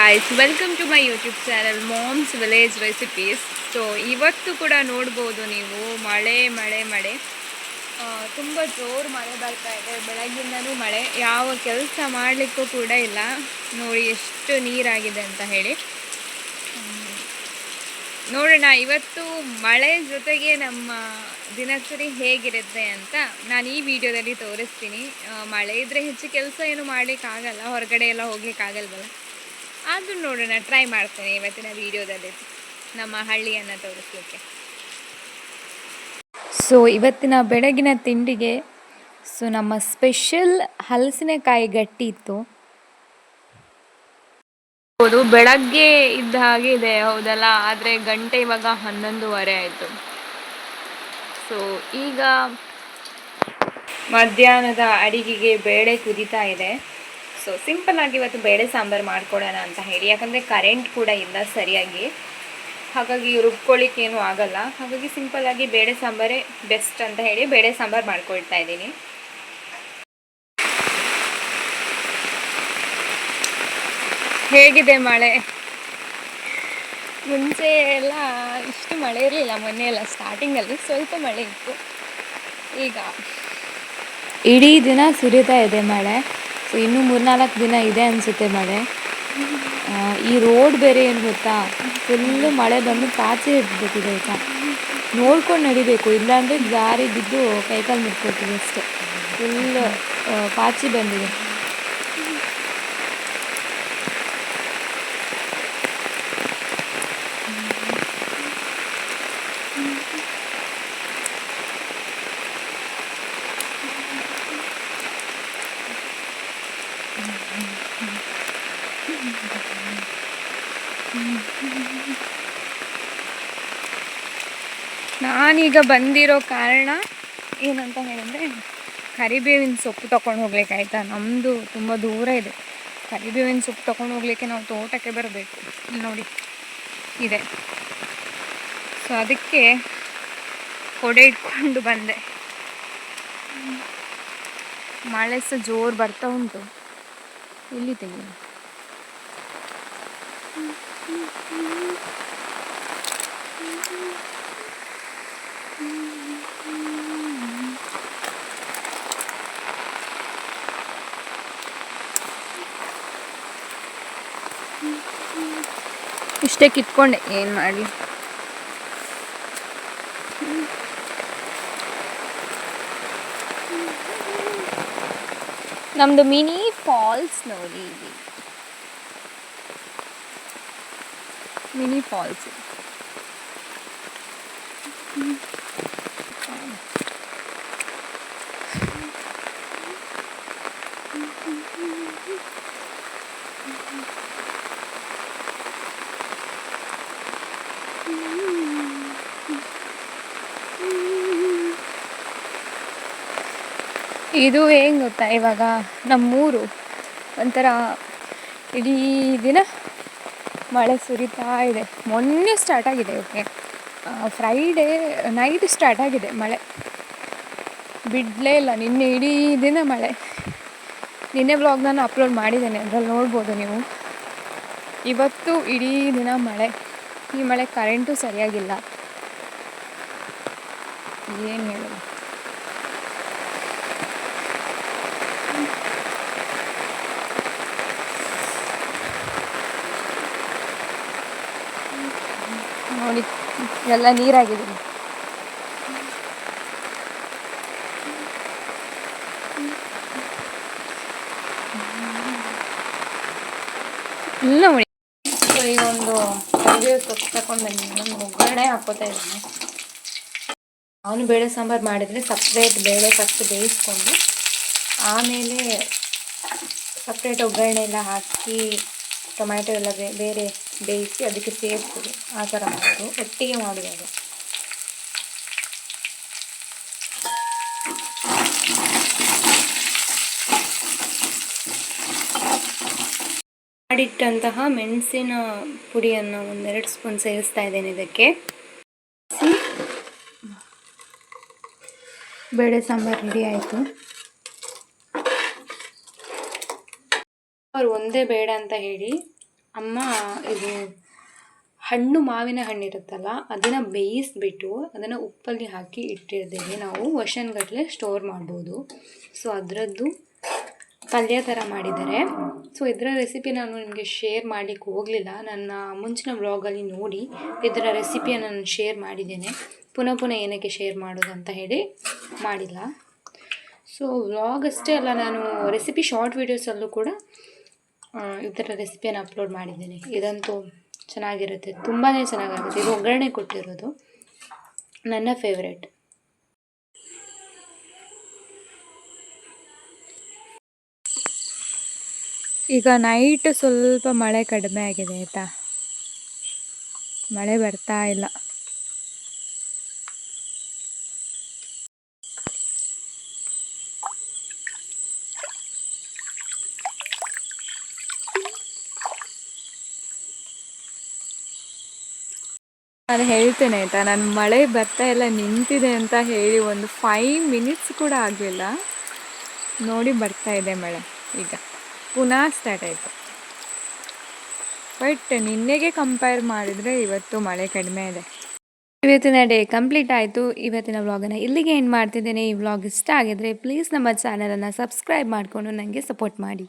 guys, welcome to my YouTube channel Mom's Village Recipes. So ಇವತ್ತು ಕೂಡ ನೋಡಬಹುದು ನೀವು ಮಳೆ ಮಳೆ ಮಳೆ ತುಂಬ ಜೋರು ಮಳೆ ಬರ್ತಾ ಇದೆ. ಬೆಳಗ್ಗಿಂದನೂ ಮಳೆ, ಯಾವ ಕೆಲಸ ಮಾಡಲಿಕ್ಕೂ ಕೂಡ ಇಲ್ಲ. ನೋಡಿ ಎಷ್ಟು ನೀರಾಗಿದೆ ಅಂತ ಹೇಳಿ. ನೋಡೋಣ ಇವತ್ತು ಮಳೆ ಜೊತೆಗೆ ನಮ್ಮ ದಿನಚರಿ ಹೇಗಿರುತ್ತೆ ಅಂತ ನಾನು ಈ ವಿಡಿಯೋದಲ್ಲಿ ತೋರಿಸ್ತೀನಿ. ಮಳೆ ಇದ್ದರೆ ಹೆಚ್ಚು ಕೆಲಸ ಏನು ಮಾಡಲಿಕ್ಕಾಗಲ್ಲ, ಹೊರಗಡೆ ಎಲ್ಲ ಹೋಗ್ಲಿಕ್ಕಾಗಲ್ವಲ್ಲ. ಆದರೂ ನೋಡೋಣ, ಟ್ರೈ ಮಾಡ್ತೇನೆ ಇವತ್ತಿನ ವಿಡಿಯೋದಲ್ಲಿ ನಮ್ಮ ಹಳ್ಳಿಯನ್ನು ತೋರಿಸ್ಲಿಕ್ಕೆ. ಸೊ ಇವತ್ತಿನ ಬೆಳಗಿನ ತಿಂಡಿಗೆ ನಮ್ಮ ಸ್ಪೆಷಲ್ ಹಲಸಿನಕಾಯಿ ಗಟ್ಟಿ ಇತ್ತು. ಹೌದು, ಬೆಳಗ್ಗೆ ಇದ್ದ ಹಾಗೆ ಇದೆ ಹೌದಲ್ಲ, ಆದರೆ ಗಂಟೆ ಇವಾಗ 11:30 ಆಯಿತು. ಸೊ ಈಗ ಮಧ್ಯಾಹ್ನದ ಅಡಿಗೆಗೆ ಬೇಳೆ ಕುದೀತಾ ಇದೆ. ಸೊ ಸಿಂಪಲ್ ಆಗಿ ಇವತ್ತು ಬೇಳೆ ಸಾಂಬಾರು ಮಾಡ್ಕೊಡೋಣ ಅಂತ ಹೇಳಿ, ಯಾಕಂದರೆ ಕರೆಂಟ್ ಕೂಡ ಇಲ್ಲ ಸರಿಯಾಗಿ, ಹಾಗಾಗಿ ರುಬ್ಕೊಳ್ಳಿಕ್ಕೇನು ಆಗಲ್ಲ. ಹಾಗಾಗಿ ಸಿಂಪಲ್ ಆಗಿ ಬೇಳೆ ಸಾಂಬಾರೇ ಬೆಸ್ಟ್ ಅಂತ ಹೇಳಿ ಬೇಳೆ ಸಾಂಬಾರು ಮಾಡ್ಕೊಳ್ತಾ ಇದ್ದೀನಿ. ಹೇಗಿದೆ ಮಳೆ? ಮುಂಚೆ ಎಲ್ಲ ಇಷ್ಟು ಮಳೆ ಇರಲಿಲ್ಲ, ಮೊನ್ನೆ ಎಲ್ಲ ಸ್ಟಾರ್ಟಿಂಗಲ್ಲಿ ಸ್ವಲ್ಪ ಮಳೆ ಇತ್ತು. ಈಗ ಇಡೀ ದಿನ ಸುರಿತಾ ಇದೆ ಮಳೆ. ಸೊ ಇನ್ನೂ 3-4 ದಿನ ಇದೆ ಅನಿಸುತ್ತೆ ಮಳೆ. ಈ ರೋಡ್ ಬೇರೆ ಏನು ಗೊತ್ತಾ, ಫುಲ್ಲು ಮಳೆ ಬಂದು ಪಾಚಿ ಹಿಡ್ಬಿಟ್ಟಿದೆ ಆಯಿತಾ. ನೋಡ್ಕೊಂಡು ನಡಿಬೇಕು, ಇಲ್ಲಾಂದರೆ ಜಾರಿ ಬಿದ್ದು ಕೈಕಾಲು ಮುಟ್ಕೊಳ್ತೀವಿ ಅಷ್ಟೇ. ಫುಲ್ಲು ಪಾಚಿ ಬಂದಿದೆ. ನಾನೀಗ ಬಂದಿರೋ ಕಾರಣ ಏನಂತ ಹೇಳಿದ್ರೆ, ಕರಿಬೇವಿನ ಸೊಪ್ಪು ತೊಗೊಂಡು ಹೋಗ್ಲಿಕ್ಕೆ ಆಯಿತಾ. ನಮ್ಮದು ತುಂಬ ದೂರ ಇದೆ. ಕರಿಬೇವಿನ ಸೊಪ್ಪು ತೊಗೊಂಡು ಹೋಗ್ಲಿಕ್ಕೆ ನಾವು ತೋಟಕ್ಕೆ ಬರಬೇಕು. ನೋಡಿ ಇದೆ. ಸೊ ಅದಕ್ಕೆ ಕೊಡೆ ಇಟ್ಕೊಂಡು ಬಂದೆ. ಮಳೆ ಸಹ ಜೋರು ಬರ್ತಾ ಉಂಟು. ಇಲ್ಲಿ ತೆಗಿ. ಇಷ್ಟೇ ಕಿತ್ಕೊಂಡೆ, ಏನು ಮಾಡಲಿ. ನಮ್ಮದು ಮಿನಿ ಫಾಲ್ಸ್ ನೋಡಿ, ಮಿನಿ ಫಾಲ್ಸ್. ಇದು ಏನು ಗೊತ್ತಾ, ಇವಾಗ ನಮ್ಮೂರು ಒಂಥರ ಇಡೀ ದಿನ ಮಳೆ ಸುರಿತಾ ಇದೆ. ಮೊನ್ನೆ ಸ್ಟಾರ್ಟ್ ಆಗಿದೆ, ಓಕೆ, ಫ್ರೈಡೇ ನೈಟ್ ಸ್ಟಾರ್ಟ್ ಆಗಿದೆ ಮಳೆ, ಬಿಡಲೇ ಇಲ್ಲ. ನಿನ್ನೆ ಇಡೀ ದಿನ ಮಳೆ. ನಿನ್ನೆ ವ್ಲಾಗ್ ನಾನು ಅಪ್ಲೋಡ್ ಮಾಡಿದ್ದೇನೆ, ಅದರಲ್ಲಿ ನೋಡ್ಬೋದು ನೀವು. ಇವತ್ತು ಇಡೀ ದಿನ ಮಳೆ. ಈ ಮಳೆ ಕರೆಂಟು ಸರಿಯಾಗಿಲ್ಲ, ಏನು ಹೇಳೋದು. ನೋಡಿ ಎಲ್ಲ ನೀರಾಗಿದೆ. ಇಲ್ಲ ನೋಡಿ, ಈಗ ಒಂದು ಕರಿಬೇವು ಸೊಪ್ಪು ತಗೊಂಡು ಬಂದಿದ್ದೀನಿ, ಒಗ್ಗರಣೆ ಹಾಕೋತಾ ಇದ್ದೀನಿ. ಅವನು ಬೇಳೆ ಸಾಂಬಾರು ಮಾಡಿದರೆ ಸಪ್ರೇಟ್ ಬೇಳೆ ಫಸ್ಟ್ ಬೇಯಿಸ್ಕೊಂಡು ಆಮೇಲೆ ಸಪ್ರೇಟ್ ಒಗ್ಗರಣೆ ಎಲ್ಲ ಹಾಕಿ ಟೊಮ್ಯಾಟೊ ಎಲ್ಲ ಬೇರೆ ಬೇಯಿಸಿ ಅದಕ್ಕೆ ಸೇರಿಸ್ಬೋದು. ಆ ಥರ ಮಾಡೋದು, ಒಟ್ಟಿಗೆ ಮಾಡೋದು. ಮಾಡಿಟ್ಟಂತಹ ಮೆಣಸಿನ ಪುಡಿಯನ್ನು 1-2 ಸ್ಪೂನ್ ಸೇರಿಸ್ತಾ ಇದ್ದೇನೆ ಇದಕ್ಕೆ. ಬೇಳೆ ಸಾಂಬಾರು ರೆಡಿ ಆಯಿತು. ಅವ್ರು ಒಂದೇ ಬೇಡ ಅಂತ ಹೇಳಿ ಅಮ್ಮ ಇದು ಹಣ್ಣು ಮಾವಿನ ಹಣ್ಣು ಇರುತ್ತಲ್ಲ ಅದನ್ನು ಬೇಯಿಸ್ಬಿಟ್ಟು ಅದನ್ನು ಉಪ್ಪಲ್ಲಿ ಹಾಕಿ ಇಟ್ಟಿದ್ದೇವೆ. ನಾವು ವರ್ಷನ್ಗಟ್ಟಲೆ ಸ್ಟೋರ್ ಮಾಡ್ಬೋದು. ಸೊ ಅದರದ್ದು ಪಲ್ಯ ಥರ ಮಾಡಿದ್ದಾರೆ. ಸೊ ಇದರ ರೆಸಿಪಿ ನಾನು ನಿಮಗೆ ಶೇರ್ ಮಾಡಲಿಕ್ಕೆ ಹೋಗಲಿಲ್ಲ. ನನ್ನ ಮುಂಚಿನ ವ್ಲಾಗಲ್ಲಿ ನೋಡಿ ಇದರ ರೆಸಿಪಿಯನ್ನು ನಾನು ಶೇರ್ ಮಾಡಿದ್ದೇನೆ. ಪುನಃ ಏನಕ್ಕೆ ಶೇರ್ ಮಾಡೋದು ಅಂತ ಹೇಳಿ ಮಾಡಿಲ್ಲ. ಸೊ ವ್ಲಾಗ್ ಅಷ್ಟೇ ಅಲ್ಲ, ನಾನು ರೆಸಿಪಿ ಶಾರ್ಟ್ ವೀಡಿಯೋಸಲ್ಲೂ ಕೂಡ ಇದರ ರೆಸಿಪಿಯನ್ನು ಅಪ್ಲೋಡ್ ಮಾಡಿದ್ದೇನೆ. ಇದಂತೂ ಚೆನ್ನಾಗಿರುತ್ತೆ, ತುಂಬಾ ಚೆನ್ನಾಗಿರುತ್ತೆ. ಇದು ಒಗ್ಗರಣೆ ಕೊಟ್ಟಿರೋದು, ನನ್ನ ಫೇವ್ರೇಟ್. ಈಗ ನೈಟ್ ಸ್ವಲ್ಪ ಮಳೆ ಕಡಿಮೆ ಆಗಿದೆ ಆಯಿತಾ, ಮಳೆ ಬರ್ತಾ ಇಲ್ಲ. ನಾನು ಹೇಳ್ತೇನೆ ಆಯಿತಾ, ನಾನು ಮಳೆ ಬರ್ತಾ ಇಲ್ಲ ನಿಂತಿದೆ ಅಂತ ಹೇಳಿ ಒಂದು 5 ಮಿನಿಟ್ಸ್ ಕೂಡ ಆಗಲಿಲ್ಲ, ನೋಡಿ ಬರ್ತಾ ಇದೆ ಮಳೆ. ಈಗ ಪುನಃ ಸ್ಟಾರ್ಟ್ ಆಯಿತು. ಬಟ್ ನಿನ್ನೆಗೆ ಕಂಪೇರ್ ಮಾಡಿದರೆ ಇವತ್ತು ಮಳೆ ಕಡಿಮೆ ಇದೆ. ಇವತ್ತಿನ ಡೇ ಕಂಪ್ಲೀಟ್ ಆಯಿತು. ಇವತ್ತಿನ ವ್ಲಾಗನ್ನು ಇಲ್ಲಿಗೆ ಎಂಡ್ ಮಾಡ್ತಿದ್ದೇನೆ. ಈ ವ್ಲಾಗ್ ಇಷ್ಟ ಆಗಿದ್ರೆ ಪ್ಲೀಸ್ ನಮ್ಮ ಚಾನಲನ್ನು ಸಬ್ಸ್ಕ್ರೈಬ್ ಮಾಡಿಕೊಂಡು ನನಗೆ ಸಪೋರ್ಟ್ ಮಾಡಿ.